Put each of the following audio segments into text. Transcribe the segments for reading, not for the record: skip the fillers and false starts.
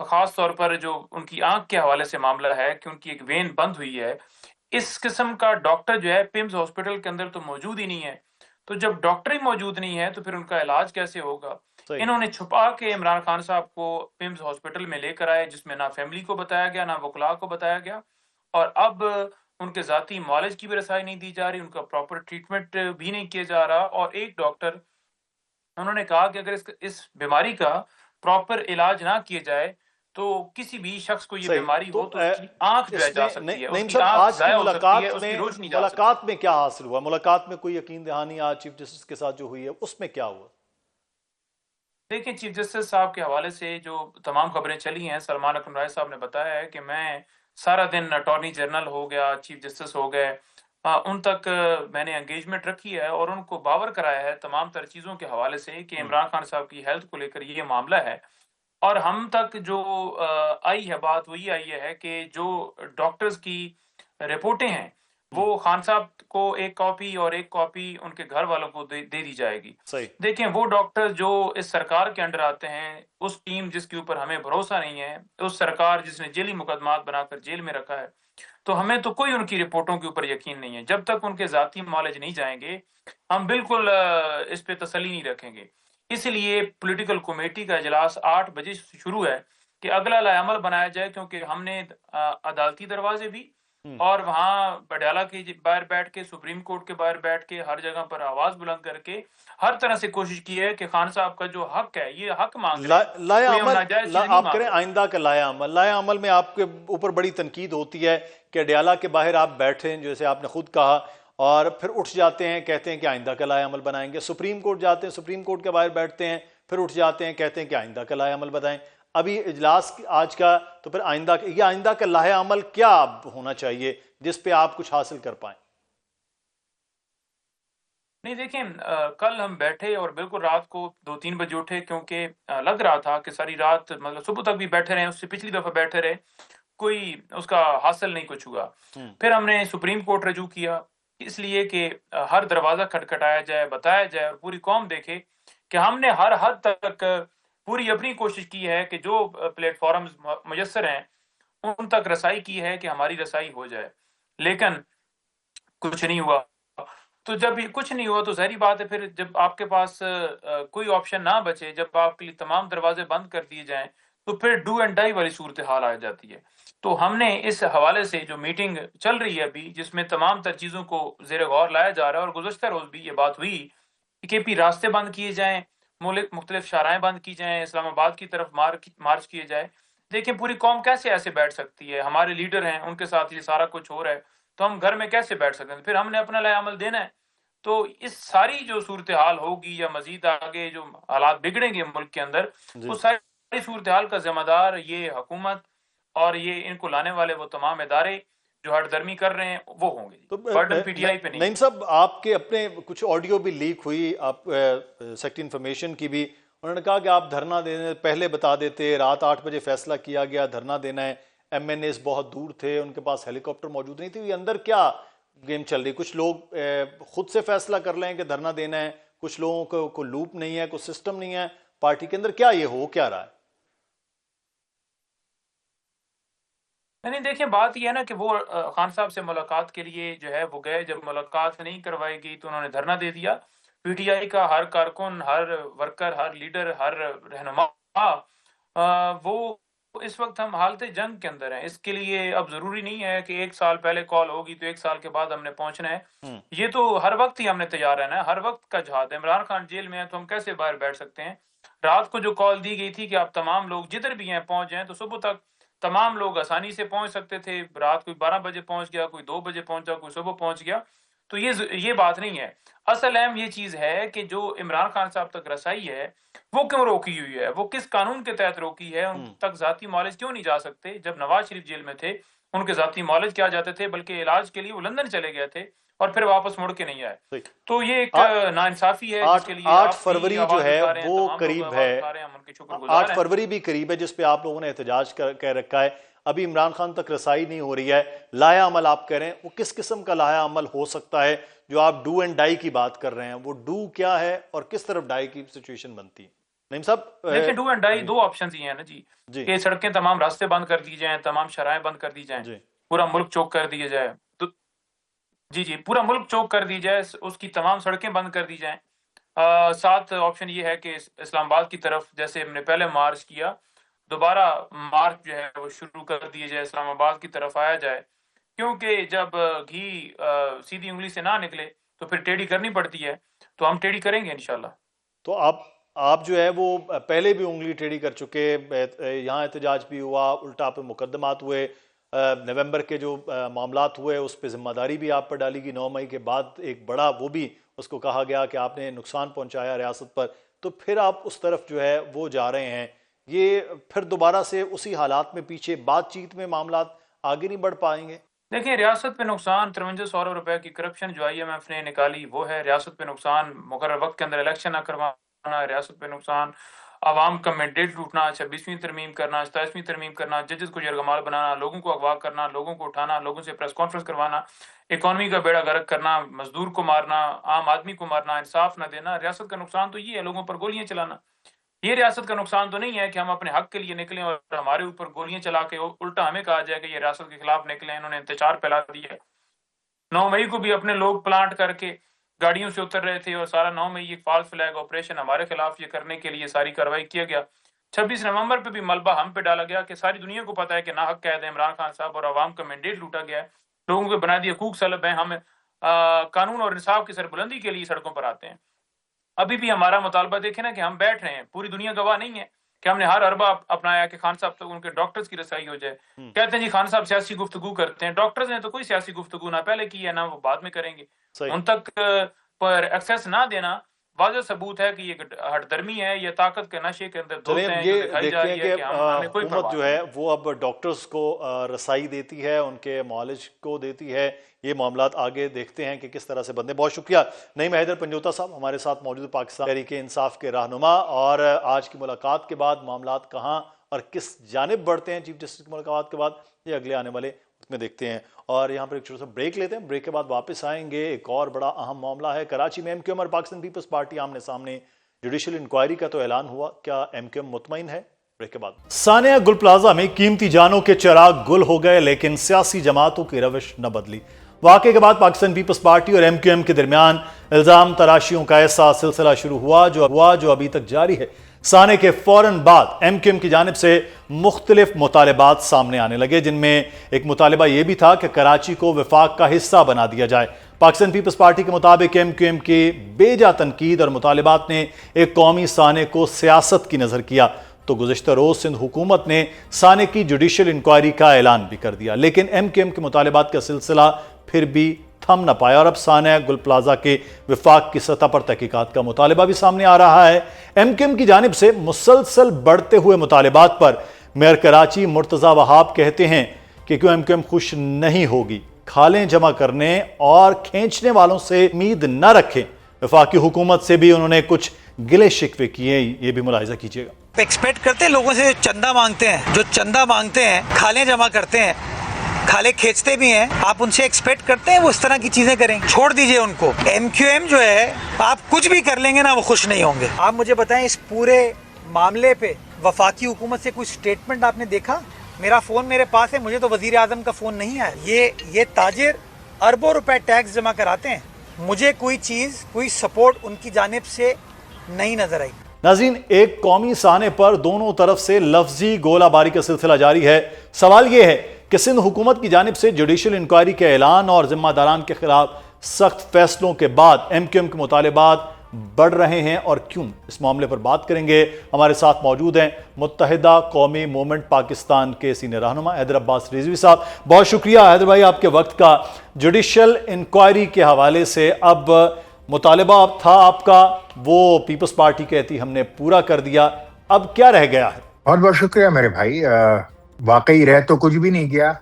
خاص طور پر جو ان کی آنکھ کے حوالے سے معاملہ ہے کہ ان کی ایک وین بند ہوئی ہے، اس قسم کا ڈاکٹر جو ہے پمز ہاسپٹل کے اندر تو موجود ہی نہیں ہے، تو جب ڈاکٹر ہی موجود نہیں ہے تو پھر ان کا علاج کیسے ہوگا؟ صحیح. انہوں نے چھپا کے عمران خان صاحب کو پمز ہاسپٹل میں لے کر آئے، جس میں نہ فیملی کو بتایا گیا نہ وکلاء کو بتایا گیا، اور اب ان کے ذاتی معالج کی بھی رسائی نہیں دی جا رہی، ان کا پراپر ٹریٹمنٹ بھی نہیں کیا جا رہا، اور ایک ڈاکٹر انہوں نے کہا کہ اگر اس بیماری کا پراپر علاج نہ کیا جائے تو کسی بھی شخص کو یہ صحیح. بیماری تو ہو تو اس کی آنکھ جو ہے اس جا میں سکتی ہے، اس نعیم کی صاحب آنکھ آج کی ضائع ہو سکتی ہے، ملاقات اس کی میں روشنی جا سکتی ہے۔ میں کیا حاصل ہوا؟ ملاقات میں کوئی یقین دہانی آج چیف جسٹس کے ساتھ جو ہوئی ہے اس میں کیا ہوا؟ دیکھیں، چیف جسٹس صاحب کے حوالے سے جو تمام خبریں چلی ہیں، سلمان اکرم رائے صاحب نے بتایا ہے کہ میں سارا دن اٹارنی جنرل ہو گیا، چیف جسٹس ہو گئے، ان تک میں نے انگیجمنٹ رکھی ہے اور ان کو باور کرایا ہے تمام تر چیزوں کے حوالے سے کہ عمران خان صاحب کی ہیلتھ کو لے کر یہ معاملہ ہے، اور ہم تک جو آئی ہے بات وہ یہ آئی ہے کہ جو ڈاکٹرز کی رپورٹیں ہیں وہ خان صاحب کو ایک کاپی اور ایک کاپی ان کے گھر والوں کو دے دی جائے گی۔ صحیح. دیکھیں، وہ ڈاکٹر جو اس سرکار کے انڈر آتے ہیں، اس ٹیم جس کے اوپر ہمیں بھروسہ نہیں ہے، اس سرکار جس نے جیلی مقدمات بنا کر جیل میں رکھا ہے، تو ہمیں تو کوئی ان کی رپورٹوں کے اوپر یقین نہیں ہے۔ جب تک ان کے ذاتی معالج نہیں جائیں گے ہم بالکل اس پہ تسلی نہیں رکھیں گے۔ اس لیے پولیٹیکل کمیٹی کا اجلاس 8 بجے شروع ہے کہ اگلا لائحہ عمل بنایا جائے، کیونکہ ہم نے عدالتی دروازے بھی اور وہاں پٹیالہ کے باہر بیٹھ کے، سپریم کورٹ کے باہر بیٹھ کے، ہر جگہ پر آواز بلند کر کے ہر طرح سے کوشش کی ہے کہ خان صاحب کا جو حق ہے، یہ حق مانگ رہے ہیں، لائحہ کوئی ہم عمل ناجائز چیز نہیں آپ مانگ کریں، رہے۔ آئندہ کا لائحہ عمل میں آپ کے اوپر بڑی تنقید ہوتی ہے کہ اڈیالہ کے باہر آپ بیٹھیں، جیسے آپ نے خود کہا، اور پھر اٹھ جاتے ہیں کہتے ہیں کہ آئندہ کا لائحہ عمل بنائیں گے، سپریم کورٹ جاتے ہیں، سپریم کورٹ کے باہر بیٹھتے ہیں، پھر اٹھ جاتے ہیں کہتے ہیں کہ آئندہ کا لائحہ عمل بنائیں۔ ابھی اجلاس آج کا، تو پھر آئندہ کا لائحہ عمل کیا ہونا چاہیے جس پہ آپ کچھ حاصل کر پائیں؟ نہیں، دیکھیں، کل ہم بیٹھے اور بالکل رات کو 2-3 بجے اٹھے، کیونکہ لگ رہا تھا کہ ساری رات، مطلب صبح تک بھی بیٹھے رہے، اس سے پچھلی دفعہ بیٹھے رہے، کوئی اس کا حاصل نہیں کچھ ہوا۔ پھر ہم نے سپریم کورٹ رجوع کیا، اس لیے کہ ہر دروازہ کھٹکھٹایا جائے، بتایا جائے اور پوری قوم دیکھے کہ ہم نے ہر حد تک پوری اپنی کوشش کی ہے کہ جو پلیٹ فارمز میسر ہیں ان تک رسائی کی ہے کہ ہماری رسائی ہو جائے، لیکن کچھ نہیں ہوا۔ تو جب یہ کچھ نہیں ہوا تو ظاہری بات ہے، پھر جب آپ کے پاس کوئی آپشن نہ بچے، جب آپ کے لیے تمام دروازے بند کر دیے جائیں تو پھر ڈو اینڈ ڈائی والی صورتحال آ جاتی ہے۔ تو ہم نے اس حوالے سے جو میٹنگ چل رہی ہے ابھی، جس میں تمام تر چیزوں کو زیر غور لایا جا رہا ہے، اور گزشتہ روز بھی یہ بات ہوئی کہ پی راستے بند کیے جائیں، مختلف شاہراہیں بند کی جائیں، اسلام آباد کی طرف مارچ کیے جائے۔ دیکھیں، پوری قوم کیسے ایسے بیٹھ سکتی ہے؟ ہمارے لیڈر ہیں، ان کے ساتھ یہ سارا کچھ ہو رہا ہے، تو ہم گھر میں کیسے بیٹھ سکتے ہیں؟ پھر ہم نے اپنا لائحہ عمل دینا ہے۔ تو اس ساری جو صورتحال ہوگی یا مزید آگے جو حالات بگڑیں گے ملک کے اندر، اس ساری صورتحال کا ذمہ دار یہ حکومت اور یہ ان کو لانے والے وہ تمام ادارے جو ہٹ درمی کر رہے ہیں وہ ہوں گے۔ برڈن پی ٹی آئی پہ نہیں۔ نعیم صاحب، آپ کے اپنے کچھ آڈیو بھی لیک ہوئی، آپ سیکٹری انفارمیشن کی بھی، انہوں نے کہا کہ آپ دھرنا دینے پہلے بتا دیتے، رات 8 بجے فیصلہ کیا گیا دھرنا دینا ہے، ایم این ایز بہت دور تھے، ان کے پاس ہیلی کاپٹر موجود نہیں تھی، یہ اندر کیا گیم چل رہی؟ کچھ لوگ خود سے فیصلہ کر لیں کہ دھرنا دینا ہے، کچھ لوگوں کو کوئی لوپ نہیں ہے، کوئی سسٹم نہیں ہے پارٹی کے اندر، کیا یہ ہو کیا رہا ہے؟ نہیں، دیکھیں، بات یہ ہے نا کہ وہ خان صاحب سے ملاقات کے لیے جو ہے وہ گئے، جب ملاقات نہیں کروائی گئی تو انہوں نے دھرنا دے دیا۔ پی ٹی آئی کا ہر کارکن، ہر ورکر، ہر لیڈر، ہر رہنما وہ اس وقت ہم حالت جنگ کے اندر ہیں۔ اس کے لیے اب ضروری نہیں ہے کہ 1 سال پہلے کال ہوگی تو 1 سال کے بعد ہم نے پہنچنا ہے، یہ تو ہر وقت ہی ہم نے تیار رہنا ہے، ہر وقت کا جہاد ہے۔ عمران خان جیل میں ہے تو ہم کیسے باہر بیٹھ سکتے ہیں؟ رات کو جو کال دی گئی تھی کہ آپ تمام لوگ جدھر بھی ہیں پہنچ جائیں، تو صبح تک تمام لوگ آسانی سے پہنچ سکتے تھے، رات کوئی 12 بجے پہنچ گیا، کوئی 2 بجے پہنچا، کوئی صبح پہنچ گیا، تو یہ بات نہیں ہے۔ اصل اہم یہ چیز ہے کہ جو عمران خان صاحب تک رسائی ہے وہ کیوں روکی ہوئی ہے، وہ کس قانون کے تحت روکی ہے، ان تک ذاتی معالج کیوں نہیں جا سکتے؟ جب نواز شریف جیل میں تھے ان کے ذاتی معالج کیا جاتے تھے، بلکہ علاج کے لیے وہ لندن چلے گئے تھے اور پھر واپس مڑ کے نہیں آئے۔ تو یہ ایک ناانصافی ہے جس کے لیے 8 فروری جو ہے وہ قریب ہے، 8 فروری بھی قریب ہے جس پہ آپ لوگوں نے احتجاج کہہ رکھا ہے، ابھی عمران خان تک رسائی نہیں ہو رہی ہے۔ لائحہ عمل آپ کہہ رہے ہیں، وہ کس قسم کا لائحہ عمل ہو سکتا ہے جو آپ ڈو اینڈ ڈائی کی بات کر رہے ہیں؟ وہ ڈو کیا ہے اور کس طرف ڈائی کی سچویشن بنتی ہے؟ نعیم صاحب دیکھیں ڈو اینڈ ڈائی دو آپشنز ہی ہیں نا جی کہ سڑکیں تمام راستے بند کر دی جائیں, تمام شرائیں بند کر دی جائیں, پورا ملک چوک کر دیا جائے, تو جی پورا ملک چوک کر دی جائے, اس کی تمام سڑکیں بند کر دی جائیں. ساتھ آپشن یہ ہے کہ اسلام آباد کی طرف جیسے ہم نے پہلے مارچ کیا, دوبارہ مارچ جو ہے وہ شروع کر دیے جائے, اسلام آباد کی طرف آیا جائے, کیونکہ جب گھی سیدھی انگلی سے نہ نکلے تو پھر ٹیڑھی کرنی پڑتی ہے, تو ہم ٹیڑھی کریں گے انشاءاللہ. تو آپ جو ہے وہ پہلے بھی انگلی ٹیڑھی کر چکے, یہاں احتجاج بھی ہوا, الٹا پہ مقدمات ہوئے, نومبر کے جو معاملات ہوئے اس پہ ذمہ داری بھی آپ پر ڈالی گئی, 9 مئی کے بعد ایک بڑا وہ بھی اس کو کہا گیا کہ آپ نے نقصان پہنچایا ریاست پر, تو پھر آپ اس طرف جو ہے وہ جا رہے ہیں, یہ پھر دوبارہ سے اسی حالات میں پیچھے بات چیت میں معاملات آگے نہیں بڑھ پائیں گے؟ دیکھیں ریاست پہ نقصان 53 ارب روپے کی کرپشن جو آئی ایم ایف نے نکالی وہ ہے, ریاست پہ نقصان مقرر وقت کے اندر الیکشن نہ کروانا, ریاست پہ نقصان عوام کا مینڈیٹ لوٹنا, 26ویں ترمیم کرنا, 27ویں ترمیم کرنا, ججز کو یرغمال بنانا, لوگوں کو اغوا کرنا, لوگوں کو اٹھانا, لوگوں سے پریس کانفرنس کروانا, اکانومی کا بیڑا غرق کرنا, مزدور کو مارنا, عام آدمی کو مارنا, انصاف نہ دینا. ریاست کا نقصان تو یہ ہے, لوگوں پر گولیاں چلانا. یہ ریاست کا نقصان تو نہیں ہے کہ ہم اپنے حق کے لیے نکلیں اور ہمارے اوپر گولیاں چلا کے الٹا ہمیں کہا جائے کہ یہ ریاست کے خلاف نکلے, انہوں نے انتشار پھیلا دیا. 9 مئی کو بھی اپنے لوگ پلانٹ کر کے گاڑیوں سے اتر رہے تھے اور سارا 9 مئی ایک فالس فلیگ آپریشن ہمارے خلاف یہ کرنے کے لیے ساری کارروائی کیا گیا. 26 نومبر پہ بھی ملبہ ہم پہ ڈالا گیا کہ ساری دنیا کو پتا ہے کہ ناحق قید عمران خان صاحب اور عوام کا مینڈیٹ لوٹا گیا ہے, لوگوں کے بنیادی حقوق سلب ہیں, ہم قانون اور انصاف کی سربلندی کے لیے سڑکوں پر آتے ہیں. ابھی بھی ہمارا مطالبہ دیکھیں نا کہ ہم بیٹھ رہے ہیں, پوری دنیا گواہ نہیں ہے کہ ہم نے ہر اربہ اپنایا کہ خان صاحب تک ان کے ڈاکٹرز کی رسائی ہو جائے. کہتے ہیں جی خان صاحب سیاسی گفتگو کرتے ہیں, ڈاکٹرز نے تو کوئی سیاسی گفتگو نہ پہلے کی ہے نہ وہ بعد میں کریں گے. ان تک پر ایکسیس نہ دینا واضح ثبوت ہے کہ یہ ہٹ درمی ہے, یہ طاقت کے نشے کے اندر دوست ہیں, جو دکھائی جا رہی ہے کہ ہمیں کوئی حکومت جو ہے وہ اب ڈاکٹرز کو رسائی دیتی ہے, ان کے معالج کو دیتی ہے. یہ معاملات آگے دیکھتے ہیں کہ کس طرح سے بندے. بہت شکریہ نعیم حیدر پنجوتا صاحب ہمارے ساتھ موجود, پاکستان تحریک انصاف کے رہنما, اور آج کی ملاقات کے بعد معاملات کہاں اور کس جانب بڑھتے ہیں چیف جسٹس کی ملاقات کے بعد, یہ اگلے آنے والے میں دیکھتے ہیں. اور یہاں پر ایک چھوٹا سا بریک لیتے ہیں, بریک کے بعد واپس آئیں گے. ایک اور بڑا اہم معاملہ ہے کراچی میں ایم کیو ایم اور پاکستان پیپلز پارٹی آمنے سامنے. جوڈیشل انکوائری کا تو اعلان ہوا, کیا ایم کیو ایم مطمئن ہے؟ بریک کے بعد. ثانیہ گل پلازا میں قیمتی جانوں کے چراغ گل ہو گئے لیکن سیاسی جماعتوں کی روش نہ بدلی. واقعے کے بعد پاکستان پیپلز پارٹی اور ایم کیو ایم کے درمیان الزام تراشیوں کا ایسا سلسلہ شروع ہوا جو ابھی تک جاری ہے. ثانیہ کے فوراً بعد ایم کیو ایم کی جانب سے مختلف مطالبات سامنے آنے لگے, جن میں ایک مطالبہ یہ بھی تھا کہ کراچی کو وفاق کا حصہ بنا دیا جائے. پاکستان پیپلز پارٹی کے مطابق ایم کیو ایم کی بے جا تنقید اور مطالبات نے ایک قومی ثانیہ کو سیاست کی نظر کیا, تو گزشتہ روز سندھ حکومت نے ثانیہ کی جوڈیشل انکوائری کا اعلان بھی کر دیا. لیکن ایم کیو ایم کے مطالبات کا سلسلہ پھر بھی تھم نہ پایا اور اب ثانیہ گل پلازا کے وفاق کی سطح پر تحقیقات کا مطالبہ بھی سامنے آ رہا ہے. ایم کیو ایم کی جانب سے مسلسل بڑھتے ہوئے مطالبات پر میئر کراچی مرتضی وہاب کہتے ہیں کہ کیوں ایم کیو ایم خوش نہیں ہوگی. کھالیں جمع کرنے اور کھینچنے والوں سے امید نہ رکھیں. وفاقی حکومت سے بھی انہوں نے کچھ گلے شکوے کیے, یہ بھی ملاحظہ کیجیے گا. ایکسپیکٹ کرتے ہیں لوگوں سے چندہ مانگتے ہیں, جو چندہ مانگتے ہیں کھالیں جمع کرتے ہیں, کھالے کھینچتے بھی ہیں, آپ ان سے ایکسپیکٹ کرتے ہیں وہ اس طرح کی چیزیں کریں؟ چھوڑ دیجئے ان کو. ایم کیو ایم جو ہے آپ کچھ بھی کر لیں گے نا وہ خوش نہیں ہوں گے. آپ مجھے بتائیں اس پورے معاملے پہ وفاقی حکومت سے کوئی سٹیٹمنٹ آپ نے دیکھا؟ میرا فون میرے پاس ہے, مجھے تو وزیر اعظم کا فون نہیں آیا. یہ تاجر اربوں روپے ٹیکس جمع کراتے ہیں, مجھے کوئی چیز کوئی سپورٹ ان کی جانب سے نہیں نظر آئی. ناظرین, ایک قومی ثانیہ پر دونوں طرف سے لفظی گولہ باری کا سلسلہ جاری ہے. سوال یہ ہے کہ سندھ حکومت کی جانب سے جوڈیشل انکوائری کے اعلان اور ذمہ داران کے خلاف سخت فیصلوں کے بعد ایم کیو ایم کے مطالبات بڑھ رہے ہیں اور کیوں, اس معاملے پر بات کریں گے. ہمارے ساتھ موجود ہیں متحدہ قومی موومنٹ پاکستان کے سینئر رہنما حیدر عباس رضوی صاحب. بہت شکریہ حیدر بھائی آپ کے وقت کا. جوڈیشل انکوائری کے حوالے سے اب مطالبہ تھا آپ کا, وہ پیپلز پارٹی کہتی ہم نے پورا کر دیا, اب کیا رہ گیا ہے؟ بہت بہت شکریہ میرے بھائی. واقعی رہ تو کچھ بھی نہیں گیا.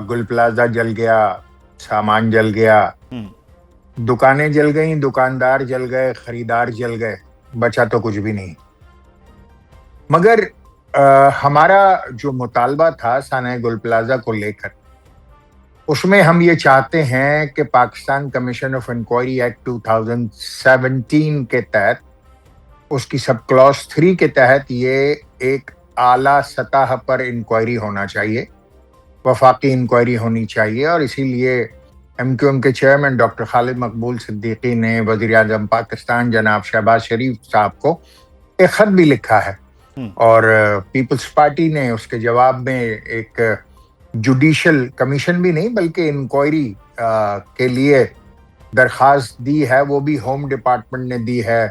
گل پلازا جل گیا, سامان جل گیا, دکانیں جل گئیں, دکاندار جل گئے, خریدار جل گئے, بچا تو کچھ بھی نہیں. مگر ہمارا جو مطالبہ تھا ثانیہ گل پلازا کو لے کر, اس میں ہم یہ چاہتے ہیں کہ Pakistan commission of inquiry act 2017 کے تحت اس کی سب کلاس 3 کے تحت یہ ایک اعلیٰ سطح پر انکوائری ہونا چاہیے، وفاقی انکوائری ہونی چاہیے، اور اسی لیے ایم کیو ایم کے چیئرمین ڈاکٹر خالد مقبول صدیقی نے وزیر اعظم پاکستان جناب شہباز شریف صاحب کو ایک خط بھی لکھا ہے، اور پیپلز پارٹی نے اس کے جواب میں ایک جوڈیشل کمیشن بھی نہیں بلکہ انکوائری کے لیے درخواست دی ہے، وہ بھی ہوم ڈپارٹمنٹ نے دی ہے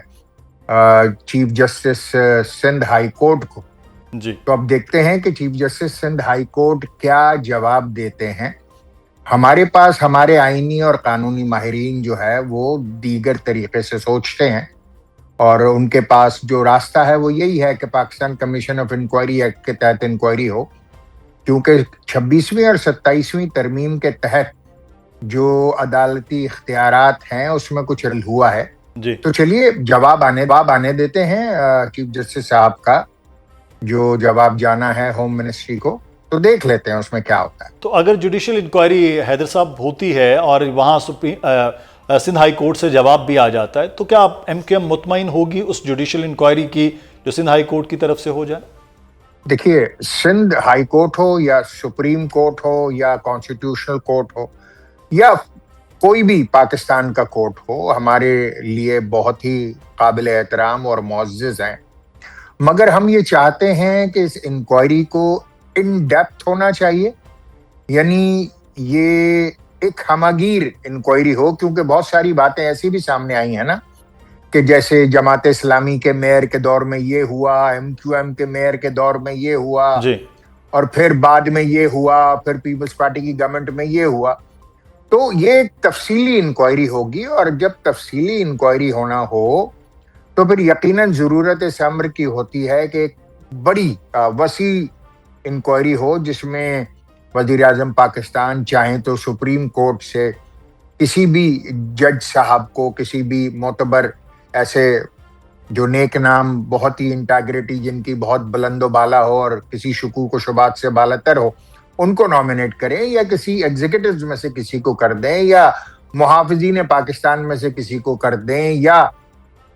chief justice Sindh high court کو. جی تو اب دیکھتے ہیں کہ chief justice Sindh high court کیا جواب دیتے ہیں. ہمارے پاس ہمارے آئینی اور قانونی ماہرین جو ہے وہ دیگر طریقے سے سوچتے ہیں، اور ان کے پاس جو راستہ ہے وہ یہی ہے کہ Pakistan commission of inquiry act کے تحت انکوائری ہو، کیونکہ 26ویں اور 27ویں ترمیم کے تحت جو عدالتی اختیارات ہیں اس میں کچھ ہوا ہے. جی تو چلیے جواب آنے دیتے ہیں چیف جسٹس صاحب کا جو جواب جانا ہے ہوم منسٹری کو، تو دیکھ لیتے ہیں اس میں کیا ہوتا ہے. تو اگر جوڈیشل انکوائری حیدر صاحب ہوتی ہے اور وہاں سندھ ہائی کورٹ سے جواب بھی آ جاتا ہے، تو کیا ایم کیو ایم مطمئن ہوگی اس جوڈیشل انکوائری کی جو سندھ ہائی کورٹ کی طرف سے ہو جائے؟ دیکھیے، سندھ ہائی کورٹ ہو یا سپریم کورٹ ہو یا کانسٹیٹیوشنل کورٹ ہو یا کوئی بھی پاکستان کا کورٹ ہو، ہمارے لیے بہت ہی قابل احترام اور معزز ہیں، مگر ہم یہ چاہتے ہیں کہ اس انکوائری کو ان ڈیپتھ ہونا چاہیے، یعنی یہ ایک ہمگیر انکوائری ہو، کیونکہ بہت ساری باتیں ایسی بھی سامنے آئی ہیں نا کہ جیسے جماعت اسلامی کے میئر کے دور میں یہ ہوا، ایم کیو ایم کے میئر کے دور میں یہ ہوا، جی اور پھر بعد میں یہ ہوا، پھر پیپلز پارٹی کی گورنمنٹ میں یہ ہوا. تو یہ ایک تفصیلی انکوائری ہوگی، اور جب تفصیلی انکوائری ہونا ہو تو پھر یقیناً ضرورت اس امر کی ہوتی ہے کہ ایک بڑی وسیع انکوائری ہو جس میں وزیر اعظم پاکستان چاہیں تو سپریم کورٹ سے کسی بھی جج صاحب کو، کسی بھی معتبر ایسے جو نیک نام، بہت ہی انٹیگریٹی جن کی بہت بلند و بالا ہو اور کسی شکوک و شبہات سے بالاتر ہو، ان کو نامینیٹ کریں، یا کسی ایگزیکٹوز میں سے کسی کو کر دیں، یا محافظین پاکستان میں سے کسی کو کر دیں، یا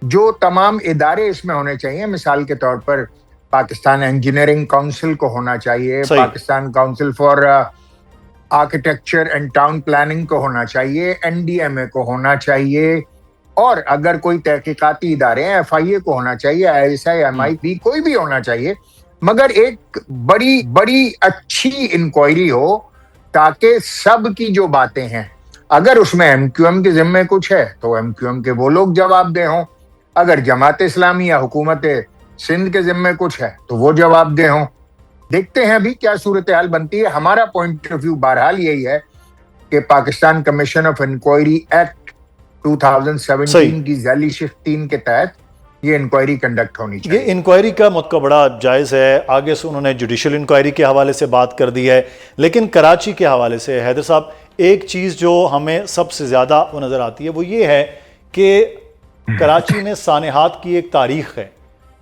جو تمام ادارے اس میں ہونے چاہیے، مثال کے طور پر پاکستان انجینئرنگ کونسل کو ہونا چاہیے، صحیح. Pakistan council for architecture and town planning کو ہونا چاہیے، این ڈی ایم اے کو ہونا چاہیے، اور اگر کوئی تحقیقاتی ادارے ہیں ایف آئی اے کو ہونا چاہیے، I S I, M I B, کوئی بھی ہونا چاہیے، مگر ایک بڑی اچھی انکوائری ہو تاکہ سب کی جو باتیں ہیں، اگر اس میں ایم کیو ایم کے ذمے کچھ ہے تو ایم کیو ایم کے وہ لوگ جواب دہ ہوں، اگر جماعت اسلامی یا حکومت سندھ کے ذمے کچھ ہے تو وہ جواب دہ ہوں. دیکھتے ہیں ابھی کیا صورتحال بنتی ہے. ہمارا پوائنٹ آف ویو بہرحال یہی ہے کہ Pakistan commission of inquiry act 2017 کی ذیلی شفٹ 3 کے تحت یہ انکوائری کنڈکٹ ہونی چاہیے. یہ انکوائری کا موقع بڑا جائز ہے. آگے سے انہوں نے جوڈیشل انکوائری کے حوالے سے بات کر دی ہے، لیکن کراچی کے حوالے سے حیدر صاحب ایک چیز جو ہمیں سب سے زیادہ وہ نظر آتی ہے وہ یہ ہے کہ کراچی میں سانحات کی ایک تاریخ ہے.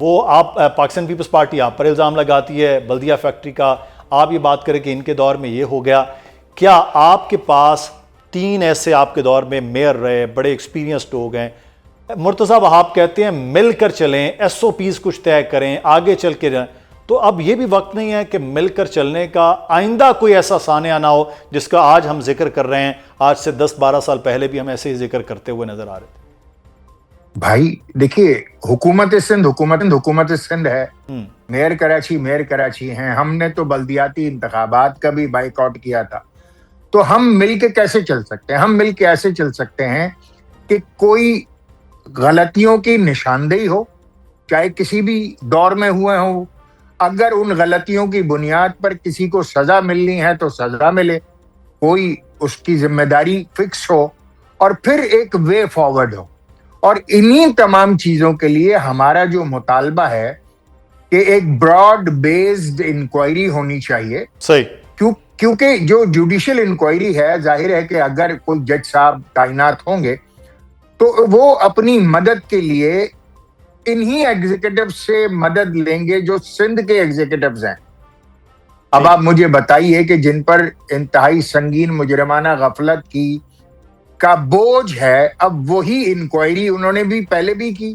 وہ آپ پاکستان پیپلز پارٹی آپ پر الزام لگاتی ہے بلدیہ فیکٹری کا، آپ یہ بات کریں کہ ان کے دور میں یہ ہو گیا. کیا آپ کے پاس 3 ایسے آپ کے دور میں میئر رہے، بڑے ایکسپیرینسڈ لوگ ہیں، مرتضیٰ وہاب کہتے ہیں مل کر چلیں، ایس او پیز کچھ طے کریں، آگے چل کے جائیں، تو اب یہ بھی وقت نہیں ہے کہ مل کر چلنے کا آئندہ کوئی ایسا سانحہ نہ ہو جس کا آج ہم ذکر کر رہے ہیں؟ آج سے 10-12 سال پہلے بھی ہم ایسے ہی ذکر کرتے ہوئے نظر آ رہے تھے. بھائی دیکھیے، حکومت سندھ ہے، میئر کراچی ہیں. ہم نے تو بلدیاتی انتخابات کا بھی بائیکاٹ کیا تھا. تو ہم مل کے کیسے چل سکتے ہیں؟ ہم مل کے ایسے چل سکتے ہیں کہ کوئی غلطیوں کی نشاندہی ہو، چاہے کسی بھی دور میں ہوئے ہوں، اگر ان غلطیوں کی بنیاد پر کسی کو سزا ملنی ہے تو سزا ملے، کوئی اس کی ذمہ داری فکس ہو، اور پھر ایک وے فارورڈ ہو. اور انہی تمام چیزوں کے لیے ہمارا جو مطالبہ ہے کہ ایک براڈ بیسڈ انکوائری ہونی چاہیے. صحیح. کیونکہ جو جوڈیشل انکوائری ہے، ظاہر ہے کہ اگر کوئی جج صاحب تعینات ہوں گے تو وہ اپنی مدد کے لیے انہی ایگزیکٹو سے مدد لیں گے جو سندھ کے ایگزیکٹوز ہیں. اب آپ مجھے بتائیے کہ جن پر انتہائی سنگین مجرمانہ غفلت کی کا بوجھ ہے، اب وہی انکوائری انہوں نے بھی پہلے بھی کی،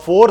4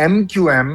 MQM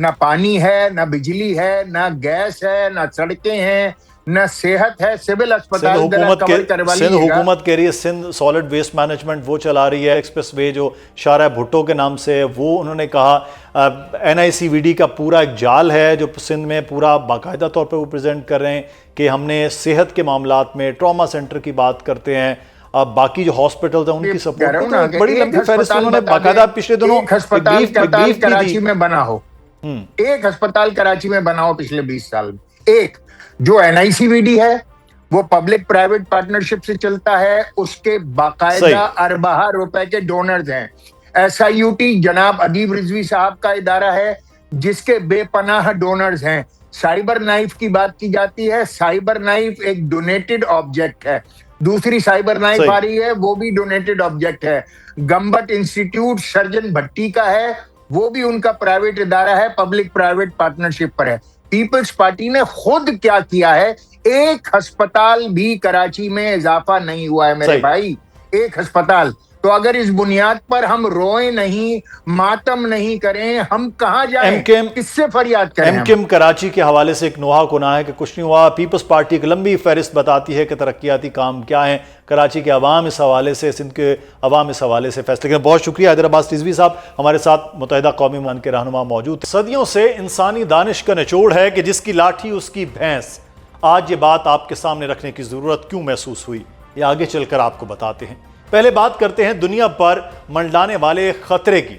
نہ پانی ہے، نہ بجلی ہے، نہ گیس ہے، نہ سڑکیں ہیں، نہ صحت ہے. سول اسپتال سندھ حکومت کہہ رہی ہے سندھ سالڈ ویسٹ مینجمنٹ وہ چلا رہی ہے. ایکسپریس وے جو شارع بھٹو کے نام سے ہے وہ انہوں نے کہا NICVD کا پورا ایک جال ہے جو سندھ میں پورا باقاعدہ طور پہ وہ پریزنٹ کر رہے ہیں کہ ہم نے صحت کے معاملات میں ٹراما سینٹر کی بات کرتے ہیں. اب باقی جو ہاسپٹلز ہیں ان کی سپورٹ بڑی لمبی فہرست انہوں نے باقاعدہ پچھلے دنوں کراچی میں بنا ہو. ایک ہسپتال کراچی میں بنا ہو پچھلے 20 سال میں. ایک جو NICVD ہے وہ پبلک پرائیویٹ پارٹنرشپ سے چلتا ہے, اس کے باقاعدہ اربہ روپے کے ڈونرز ہیں. SIUT جناب ادیب رضوی صاحب کا ادارہ ہے جس کے بے پناہ ڈونرز ہیں. سائبر نائف کی بات کی جاتی ہے, سائبر نائف ایک ڈونیٹڈ آبجیکٹ ہے. دوسری سائبر نائف آ رہی ہے وہ بھی ڈونیٹڈ آبجیکٹ ہے. گمبٹ انسٹیٹیوٹ سرجن بھٹی کا ہے, وہ بھی ان کا پرائیویٹ ادارہ ہے, پبلک پرائیویٹ پارٹنرشپ پر ہے. پیپلز پارٹی نے خود کیا کیا ہے, ایک ہسپتال بھی کراچی میں اضافہ نہیں ہوا ہے میرے بھائی, ایک ہسپتال. تو اگر اس بنیاد پر ہم روئیں نہیں, ماتم نہیں کریں, ہم کہاں جائیں, کس سے فریاد کریں؟ MKM کراچی کے حوالے سے ایک نوحہ کنا ہے کہ کچھ نہیں ہوا. پیپلز پارٹی ایک لمبی فہرست بتاتی ہے کہ ترقیاتی کام کیا ہیں. کراچی کے عوام اس حوالے سے, سندھ کے عوام اس حوالے سے فیصلے کریں. بہت شکریہ. حیدر عباس رضوی صاحب ہمارے ساتھ متحدہ قومی مان کے رہنما موجود ہیں. صدیوں سے انسانی دانش کا نچوڑ ہے کہ جس کی لاٹھی اس کی بھینس. آج یہ بات آپ کے سامنے رکھنے کی ضرورت کیوں محسوس ہوئی, یہ آگے چل کر آپ کو بتاتے ہیں. پہلے بات کرتے ہیں دنیا پر منڈلانے والے خطرے کی.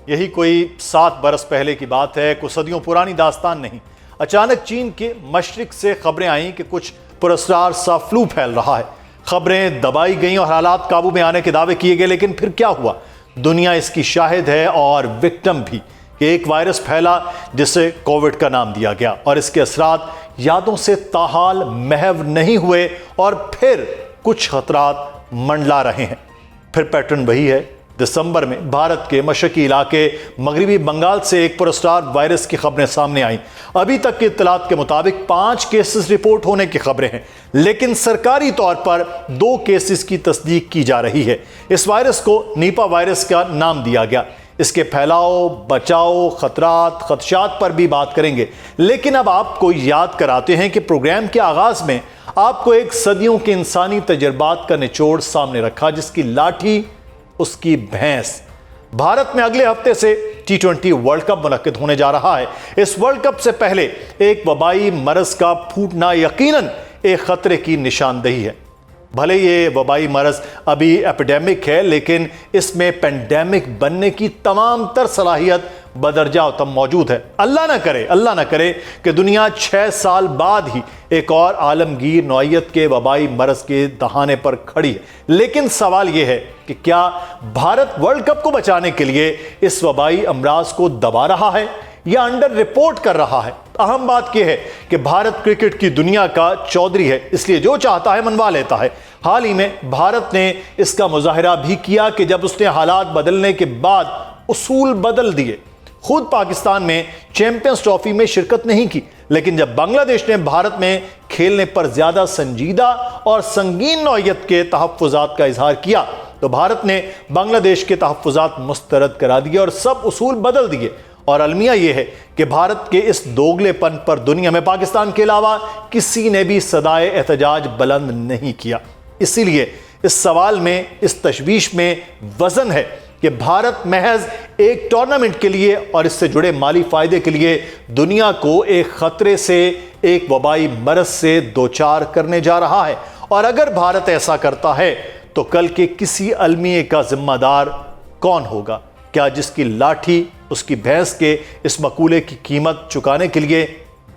یہی کوئی 7 برس پہلے کی بات ہے, کوئی صدیوں پرانی داستان نہیں. اچانک چین کے مشرق سے خبریں آئیں کہ کچھ پراسرار سا فلو پھیل رہا ہے. خبریں دبائی گئیں اور حالات قابو میں آنے کے دعوے کیے گئے, لیکن پھر کیا ہوا؟ دنیا اس کی شاہد ہے اور وکٹم بھی کہ ایک وائرس پھیلا جسے کووڈ کا نام دیا گیا, اور اس کے اثرات یادوں سے تاحال محو نہیں ہوئے اور پھر کچھ خطرات منڈلا رہے ہیں. پھر پیٹرن وہی ہے. دسمبر میں بھارت کے مشرقی علاقے مغربی بنگال سے ایک پراسرار وائرس کی خبریں سامنے آئیں. ابھی تک کی اطلاعات کے مطابق 5 کیسز رپورٹ ہونے کی خبریں ہیں, لیکن سرکاری طور پر 2 کیسز کی تصدیق کی جا رہی ہے. اس وائرس کو نیپا وائرس کا نام دیا گیا. اس کے پھیلاؤ, بچاؤ, خطرات, خدشات پر بھی بات کریں گے, لیکن اب آپ کو یاد کراتے ہیں کہ پروگرام کے آغاز میں آپ کو ایک صدیوں کے انسانی تجربات کا نچوڑ سامنے رکھا جس کی لاٹھی اس کی بھینس. بھارت میں اگلے ہفتے سے T20 ورلڈ کپ منعقد ہونے جا رہا ہے. اس ورلڈ کپ سے پہلے ایک وبائی مرض کا پھوٹنا یقیناً ایک خطرے کی نشاندہی ہے. بھلے یہ وبائی مرض ابھی ایپیڈیمک ہے, لیکن اس میں پینڈیمک بننے کی تمام تر صلاحیت بدرجہ اتم موجود ہے. اللہ نہ کرے کہ دنیا 6 سال بعد ہی ایک اور عالمگیر نوعیت کے وبائی مرض کے دہانے پر کھڑی ہے. لیکن سوال یہ ہے کہ کیا بھارت ورلڈ کپ کو بچانے کے لیے اس وبائی امراض کو دبا رہا ہے یا انڈر رپورٹ کر رہا ہے؟ اہم بات یہ ہے کہ بھارت کرکٹ کی دنیا کا چودھری ہے, اس لیے جو چاہتا ہے منوا لیتا ہے. حال ہی میں بھارت نے اس کا مظاہرہ بھی کیا کہ جب اس نے حالات بدلنے کے بعد اصول بدل دیے. خود پاکستان میں چیمپئنز ٹرافی میں شرکت نہیں کی, لیکن جب بنگلہ دیش نے بھارت میں کھیلنے پر زیادہ سنجیدہ اور سنگین نوعیت کے تحفظات کا اظہار کیا تو بھارت نے بنگلہ دیش کے تحفظات مسترد کرا دیے اور سب اصول بدل دیے. اور المیہ یہ ہے کہ بھارت کے اس دوگلے پن پر دنیا میں پاکستان کے علاوہ کسی نے بھی صدائے احتجاج بلند نہیں کیا. اسی لیے اس سوال میں, اس تشویش میں وزن ہے کہ بھارت محض ایک ٹورنامنٹ کے لیے اور اس سے جڑے مالی فائدے کے لیے دنیا کو ایک خطرے سے, ایک وبائی مرض سے دوچار کرنے جا رہا ہے. اور اگر بھارت ایسا کرتا ہے تو کل کے کسی المیے کا ذمہ دار کون ہوگا؟ کیا جس کی لاٹھی اس کی بھینس کے اس مقولے کی قیمت چکانے کے لیے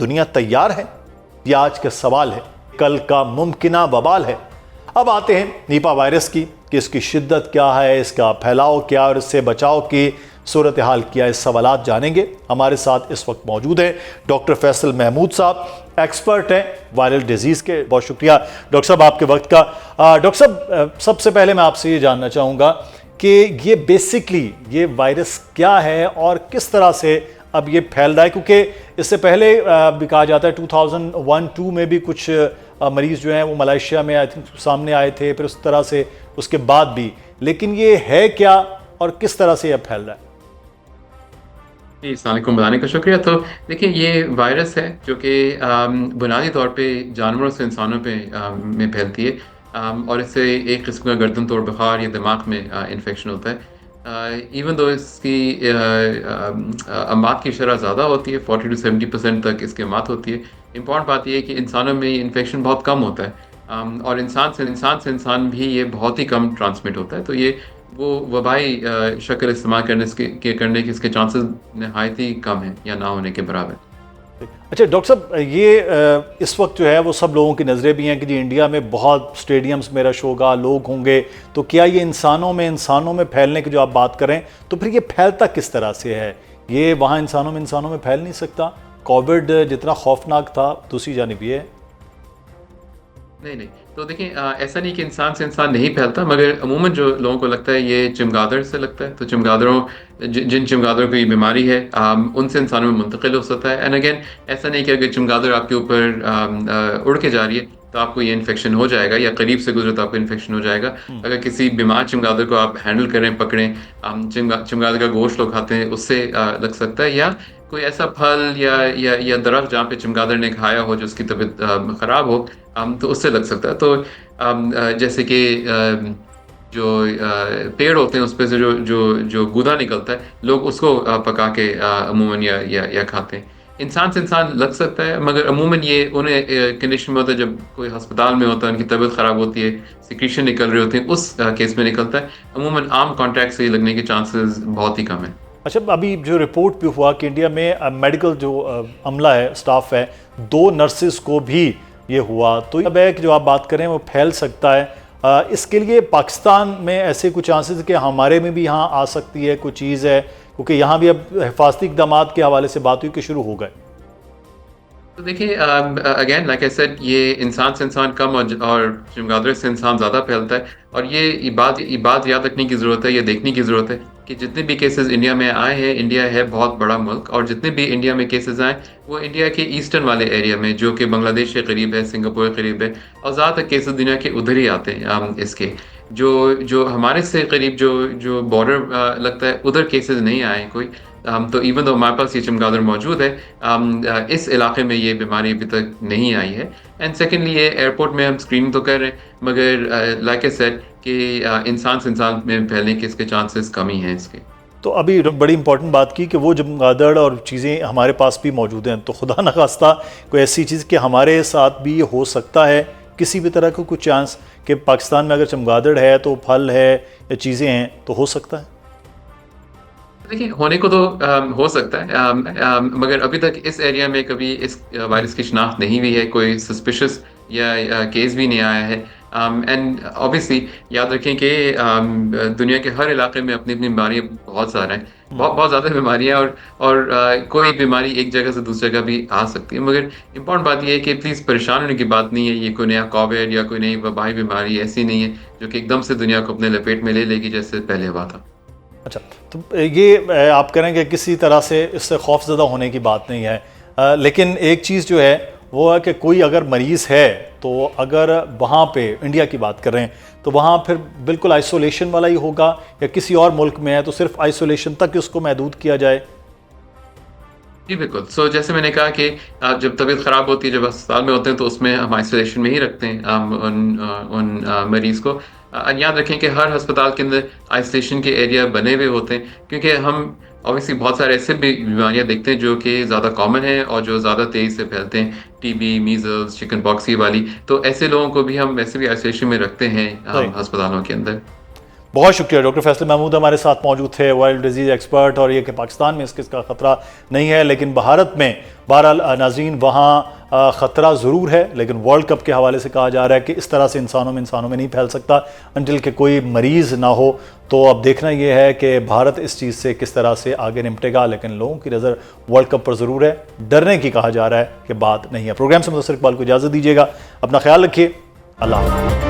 دنیا تیار ہے؟ یہ آج کا سوال ہے, کل کا ممکنہ وبال ہے. اب آتے ہیں نیپا وائرس کی کہ اس کی شدت کیا ہے, اس کا پھیلاؤ کیا اور اس سے بچاؤ کی صورتحال کیا. اس سوالات جانیں گے. ہمارے ساتھ اس وقت موجود ہیں ڈاکٹر فیصل محمود صاحب, ایکسپرٹ ہیں وائرل ڈیزیز کے. بہت شکریہ ڈاکٹر صاحب آپ کے وقت کا. ڈاکٹر صاحب سب سے پہلے میں آپ سے یہ جاننا چاہوں گا کہ یہ بیسکلی یہ وائرس کیا ہے اور کس طرح سے اب یہ پھیل رہا ہے, کیونکہ اس سے پہلے بھی کہا جاتا ہے 2001-2 میں بھی کچھ مریض جو ہیں وہ ملائیشیا میں سامنے آئے تھے, پھر اس طرح سے اس کے بعد بھی, لیکن یہ ہے کیا اور کس طرح سے یہ پھیل رہا ہے؟ جی السلام علیکم، بتانے کا شکریہ. تو دیکھیں یہ وائرس ہے جو کہ بنیادی طور پہ جانوروں سے انسانوں پہ میں پھیلتی ہے، اور اس سے ایک قسم کا گردن توڑ بخار یا دماغ میں انفیکشن ہوتا ہے. ایون دو اس کی اموات کی شرح زیادہ ہوتی ہے، 40 to 70% تک اس کی اموات ہوتی ہے. امپورٹنٹ بات یہ ہے کہ انسانوں میں یہ انفیکشن بہت کم ہوتا ہے، اور انسان سے انسان بھی یہ بہت ہی کم ٹرانسمٹ ہوتا ہے. تو یہ وہ وبائی شکل استعمال کرنے کے اس کے چانسز نہایت ہی کم ہیں یا نہ ہونے کے برابر. اچھا ڈاکٹر صاحب، یہ اس وقت جو ہے وہ سب لوگوں کی نظریں بھی ہیں کہ جی انڈیا میں بہت اسٹیڈیمز میں رش ہوگا، لوگ ہوں گے، تو کیا یہ انسانوں میں پھیلنے کی جو آپ بات کریں تو پھر یہ پھیلتا کس طرح سے ہے؟ یہ وہاں انسانوں میں پھیل نہیں سکتا؟ کووڈ جتنا خوفناک تھا، دوسری جانب یہ ہے نہیں تو دیکھیں ایسا نہیں کہ انسان سے انسان نہیں پھیلتا، مگر عموماً جو لوگوں کو لگتا ہے یہ چمگادڑ سے لگتا ہے. تو جن چمگادڑوں کو یہ بیماری ہے ان سے انسانوں میں منتقل ہو سکتا ہے. اینڈ اگین ایسا نہیں کہ اگر چمگادڑ آپ کے اوپر اڑ کے جا رہی ہے تو آپ کو یہ انفیکشن ہو جائے گا، یا قریب سے گزرے تو آپ کو انفیکشن ہو جائے گا. اگر کسی بیمار چمگادڑ کو آپ ہینڈل کریں، پکڑیں، چمگادڑ کا گوشت لوگ کھاتے ہیں، اس سے لگ سکتا ہے. یا کوئی ایسا پھل یا درخت جہاں پہ چمگادڑ نے کھایا ہو جو اس کی طبیعت خراب ہو تو اس سے لگ سکتا ہے. تو جیسے کہ جو پیڑ ہوتے ہیں اس پہ سے جو گودا نکلتا ہے، لوگ اس کو پکا کے عموماً یا کھاتے ہیں. انسان سے انسان لگ سکتا ہے، مگر عموماً یہ انہیں کنڈیشن میں ہوتا ہے جب کوئی ہسپتال میں ہوتا ہے، ان کی طبیعت خراب ہوتی ہے، سیکریشن نکل رہے ہوتے ہیں، اس کیس میں نکلتا ہے. عموماً عام کانٹیکٹ سے لگنے کے چانسز بہت ہی کم ہیں. اچھا ابھی جو رپورٹ بھی ہوا کہ انڈیا میں میڈیکل جو عملہ ہے، اسٹاف ہے، 2 نرسز کو بھی یہ ہوا، تو اب ہے کہ جو آپ بات کریں وہ پھیل سکتا ہے. اس کے لیے پاکستان میں ایسے کچھ چانسز کہ ہمارے میں بھی یہاں آ سکتی ہے کوئی چیز ہے؟ کیونکہ یہاں بھی اب حفاظتی اقدامات کے حوالے سے بات ہوئی کہ شروع ہو گئے. تو دیکھیے اگین لائک آئی سیڈ، یہ انسان سے انسان کم اور چمگادڑ سے انسان زیادہ پھیلتا ہے. اور یہ بات یاد رکھنے کی ضرورت ہے، یہ دیکھنے کی ضرورت ہے کہ جتنے بھی کیسز انڈیا میں آئے ہیں، انڈیا ہے بہت بڑا ملک، اور جتنے بھی انڈیا میں کیسز آئے وہ انڈیا کے ایسٹرن والے ایریا میں، جو کہ بنگلہ دیش کے قریب ہے، سنگاپور کے قریب ہے، اور زیادہ تر کیسز دنیا کے ادھر ہی آتے ہیں. اس کے جو ہمارے سے قریب جو بارڈر لگتا ہے ادھر کیسز نہیں آئے کوئی. تو ایون تو ہمارے پاس یہ چمگادڑ موجود ہے، اس علاقے میں یہ بیماری ابھی تک نہیں آئی ہے. اینڈ سیکنڈلی یہ ایئرپورٹ میں ہم اسکریننگ تو کر رہے ہیں، مگر لائک اے سیڈ کہ انسان سے انسان میں پھیلنے کے اس کے چانسز کم ہی ہیں اس کے. تو ابھی بڑی امپورٹنٹ بات کی کہ وہ چمگادڑ اور چیزیں ہمارے پاس بھی موجود ہیں، تو خدا نخواستہ کوئی ایسی چیز کہ ہمارے ساتھ بھی ہو سکتا ہے کسی بھی طرح کا کوئی چانس کہ پاکستان میں اگر چمگادڑ ہے تو پھل ہے یا چیزیں ہیں تو ہو سکتا ہے؟ دیکھیں ہونے کو تو ہو سکتا ہے، مگر ابھی تک اس ایریا میں کبھی اس وائرس کی شناخت نہیں ہوئی ہے، کوئی سسپیشس یا کیس بھی نہیں آیا ہے. اینڈ اوبیسلی یاد رکھیں کہ دنیا کے ہر علاقے میں اپنی بیماریاں بہت سارے ہیں، بہت زیادہ بیماریاں، اور کوئی بیماری ایک جگہ سے دوسری جگہ بھی آ سکتی ہے. مگر امپورٹنٹ بات یہ ہے کہ پلیز پریشان ہونے کی بات نہیں ہے. یہ کوئی نیا کووڈ یا کوئی نئی وبائی بیماری ایسی نہیں ہے جو کہ ایک دم سے دنیا کو اپنے لپیٹ میں لے گی جیسے پہلے ہوا تھا. اچھا، تو یہ آپ کریں کہ کسی طرح سے اس سے خوف زدہ ہونے کی بات نہیں ہے، لیکن ایک چیز جو ہے وہ ہے کہ کوئی اگر مریض ہے تو اگر وہاں پہ انڈیا کی بات کریں تو وہاں پھر بالکل آئسولیشن والا ہی ہوگا، یا کسی اور ملک میں ہے تو صرف آئسولیشن تک اس کو محدود کیا جائے؟ جی بالکل. جیسے میں نے کہا کہ جب طبیعت خراب ہوتی ہے، جب ہسپتال میں ہوتے ہیں تو اس میں ہم آئسولیشن میں ہی رکھتے ہیں ان مریض کو. یاد رکھیں کہ ہر ہسپتال کے اندر آئسولیشن کے ایریا بنے ہوئے ہوتے ہیں، کیونکہ ہم اوبیسلی بہت سارے ایسے بھی بیماریاں دیکھتے ہیں جو کہ زیادہ کامن ہیں اور جو زیادہ تیزی سے پھیلتے ہیں، ٹی بی، میزلز، چکن پاکسی والی. تو ایسے لوگوں کو بھی ہم ویسے بھی آئسولیشن میں رکھتے ہیں ہسپتالوں کے اندر. بہت شکریہ ڈاکٹر فیصل محمود ہمارے ساتھ موجود تھے، وائرل ڈیزیز ایکسپرٹ. اور یہ کہ پاکستان میں اس کا خطرہ نہیں ہے، لیکن بھارت میں بہرحال ناظرین وہاں خطرہ ضرور ہے، لیکن ورلڈ کپ کے حوالے سے کہا جا رہا ہے کہ اس طرح سے انسانوں میں نہیں پھیل سکتا انٹل کہ کوئی مریض نہ ہو. تو اب دیکھنا یہ ہے کہ بھارت اس چیز سے کس طرح سے آگے نمٹے گا، لیکن لوگوں کی نظر ورلڈ کپ پر ضرور ہے. ڈرنے کی کہا جا رہا ہے کہ بات نہیں ہے. پروگرام سے مدثر اقبال کو اجازت دیجیے گا، اپنا خیال رکھیے، اللہ حافظ.